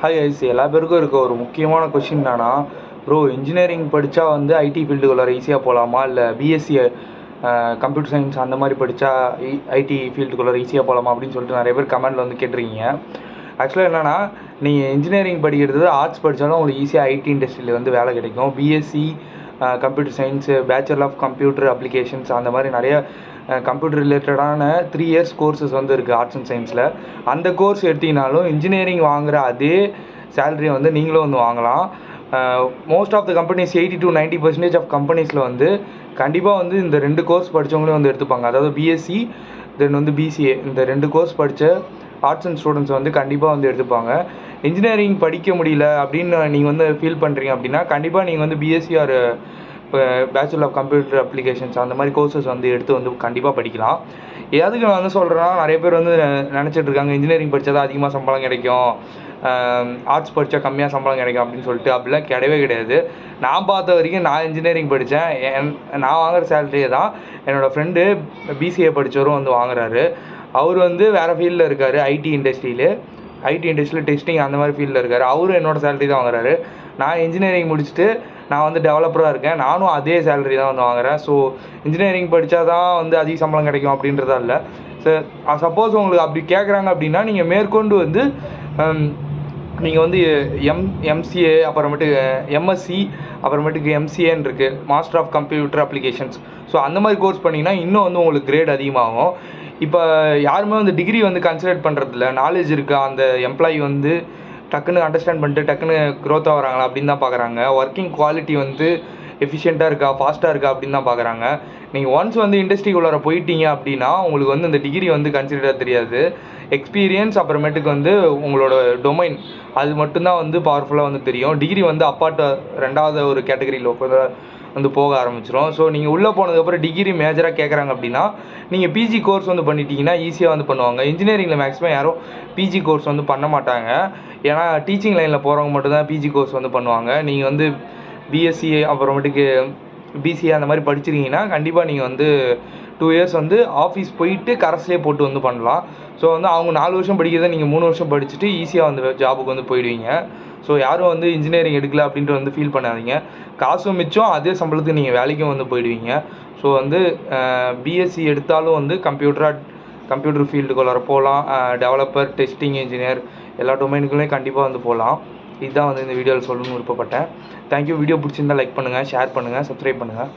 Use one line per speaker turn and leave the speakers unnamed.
Hi ice, எல்லா பேருக்கும் இருக்க ஒரு முக்கியமான கொஷின் என்னன்னா, ப்ரோ இன்ஜினியரிங் படித்தா வந்து ஐடி ஃபீல்டுக்குள்ளார ஈஸியாக போகலாமா, இல்லை பிஎஸ்சி கம்ப்யூட்டர் சயின்ஸ் அந்த மாதிரி படித்தா ஐடி ஃபீல்டுக்குள்ளார ஈஸியாக போகலாமா அப்படின்னு சொல்லிட்டு நிறைய பேர் கமெண்டில் வந்து கேட்டிருக்கீங்க. ஆக்சுவலாக என்னென்னா, நீங்கள் இன்ஜினியரிங் படிக்கிறது ஆர்ட்ஸ் படித்தாலும் உங்களுக்கு ஈஸியாக ஐடி இண்டஸ்ட்ரியில் வந்து வேலை கிடைக்கும். BSc computer science, bachelor of computer applications அந்த மாதிரி நிறைய கம்ப்யூட்டர் ரிலேட்டடான 3 இயர்ஸ் கோர்சஸ் வந்து இருக்குது ஆர்ட்ஸ் அண்ட் சயின்ஸில். அந்த கோர்ஸ் எடுத்திங்கனாலும் இன்ஜினியரிங் வாங்குகிற அதே சேலரியை வந்து நீங்களும் வந்து வாங்கலாம். Most of the companies 80 to 90% of கம்பெனிஸில் வந்து கண்டிப்பாக வந்து இந்த 2 கோர்ஸ் படித்தவங்களே வந்து எடுத்துப்பாங்க. அதாவது பிஎஸ்சி தென் வந்து பிசிஏ, இந்த 2 கோர்ஸ் படித்த ஆர்ட்ஸ் அண்ட் ஸ்டூடெண்ட்ஸ் வந்து கண்டிப்பாக வந்து எடுத்துப்பாங்க. இன்ஜினியரிங் படிக்க முடியல அப்படின்னு நீங்கள் வந்து ஃபீல் பண்ணுறீங்க அப்படின்னா கண்டிப்பாக நீங்கள் வந்து பிஎஸ்சி ஆர் இப்போ பேச்சுலர் ஆஃப் கம்ப்யூட்டர் அப்ளிகேஷன்ஸ் அந்த மாதிரி கோர்சஸ் வந்து எடுத்து வந்து கண்டிப்பாக படிக்கலாம். எதுக்கு நான் வந்து சொல்கிறேன்னா, நிறைய பேர் வந்து நினச்சிட்டு இருக்காங்க இன்ஜினியரிங் படித்தா தான் அதிகமாக சம்பளம் கிடைக்கும், ஆர்ட்ஸ் படித்தா கம்மியாக சம்பளம் கிடைக்கும் அப்படின்னு சொல்லிட்டு. அப்படிலாம் கிடையவே கிடையாது. நான் பார்த்த வரைக்கும் நான் இன்ஜினியரிங் படித்தேன், நான் வாங்குகிற சேலரியே தான் என்னோடய ஃப்ரெண்டு பிசிஏ படித்தவரும் வந்து வாங்குறாரு. அவர் வந்து வேறு ஃபீல்டில் இருக்கார், ஐடி இண்டஸ்ட்ரியில் டெஸ்டிங் அந்த மாதிரி ஃபீல்டில் இருக்கார். அவரும் என்னோடய சேலரி தான் வாங்குறாரு. நான் இன்ஜினியரிங் முடிச்சுட்டு நான் வந்து டெவலப்பராக இருக்கேன், நானும் அதே சேலரி தான் வந்து வாங்குகிறேன். ஸோ இன்ஜினியரிங் படித்தா தான் வந்து அதிக சம்பளம் கிடைக்கும் அப்படின்றதா இல்லை. சப்போஸ் உங்களுக்கு அப்படி கேட்குறாங்க அப்படின்னா நீங்கள் மேற்கொண்டு வந்து நீங்கள் வந்து எம்சிஏ, அப்புறமேட்டுக்கு எம்எஸ்சி, அப்புறமேட்டுக்கு எம்சிஏன்னு இருக்குது, master of computer applications. So அந்த மாதிரி கோர்ஸ் பண்ணிங்கன்னா இன்னும் வந்து உங்களுக்கு கிரேட் அதிகமாகும். இப்போ யாருமே வந்து டிகிரி வந்து கன்சிடர் பண்ணுறதில்ல. நாலேஜ் இருக்கா, அந்த எம்ப்ளாயி வந்து டக்குன்னு அண்டர்ஸ்டாண்ட் பண்ணிட்டு டக்குன்னு க்ரோத் ஆகிறாங்களா அப்படின்னு தான் பார்க்குறாங்க. ஒர்க்கிங் குவாலிட்டி வந்து எஃபிஷியண்ட்டாக இருக்கா, ஃபாஸ்ட்டாக இருக்கா அப்படின்னு தான் பார்க்குறாங்க. நீங்கள் ஒன்ஸ் வந்து இண்டஸ்ட்ரிக்குள்ளார போயிட்டீங்க அப்படின்னா உங்களுக்கு வந்து இந்த டிகிரி வந்து கன்சிடராக தெரியாது. எக்ஸ்பீரியன்ஸ், அப்புறமேட்டுக்கு வந்து உங்களோட டொமைன், அது மட்டும்தான் வந்து பவர்ஃபுல்லாக வந்து தெரியும். டிகிரி வந்து அப்பார்ட் ரெண்டாவது ஒரு கேட்டகரியில் வந்து போக ஆரம்பிச்சிடும். ஸோ நீங்கள் உள்ளே போனதுக்கப்புறம் டிகிரி மேஜராக கேட்குறாங்க அப்படின்னா நீங்கள் பிஜி கோர்ஸ் வந்து பண்ணிட்டீங்கன்னா ஈஸியாக வந்து பண்ணுவாங்க. இன்ஜினியரிங்கில் மேக்ஸிமம் யாரும் பிஜி கோர்ஸ் வந்து பண்ண மாட்டாங்க. ஏன்னா டீச்சிங் லைனில் போகிறவங்க மட்டும்தான் பிஜி கோர்ஸ் வந்து பண்ணுவாங்க. நீங்கள் வந்து பிஎஸ்சி அப்புறமேட்டுக்கு பிசிஏ அந்த மாதிரி படிச்சிருக்கீங்கன்னா கண்டிப்பாக நீங்கள் வந்து 2 இயர்ஸ் வந்து ஆஃபீஸ் போயிட்டு கரஸ்லேயே போட்டு வந்து பண்ணலாம். ஸோ வந்து அவங்க 4 வருஷம் படிக்கிறத நீங்கள் 3 வருஷம் படிச்சுட்டு ஈஸியாக வந்து ஜாபுக்கு வந்து போயிடுவீங்க. ஸோ யாரும் வந்து இன்ஜினியரிங் எடுக்கல அப்படின்ட்டு வந்து ஃபீல் பண்ணாதீங்க. காசும் மிச்சம், அதே சம்பளத்துக்கு நீங்கள் வேலைக்கும் வந்து போயிடுவீங்க. ஸோ வந்து பிஎஸ்சி எடுத்தாலும் வந்து கம்ப்யூட்டர் ஃபீல்டுக்குள்ளார போகலாம். டெவலப்பர், டெஸ்டிங் இன்ஜினியர் எல்லா டொமைனுக்குள்ளேயும் கண்டிப்பாக வந்து போகலாம். இதுதான் வந்து இந்த வீடியோவில் சொல்லணும்னு விருப்பப்பட்டேன். தேங்க்யூ. வீடியோ பிடிச்சிருந்தால் லைக் பண்ணுங்கள், ஷேர் பண்ணுங்கள், சப்ஸ்கிரைப் பண்ணுங்கள்.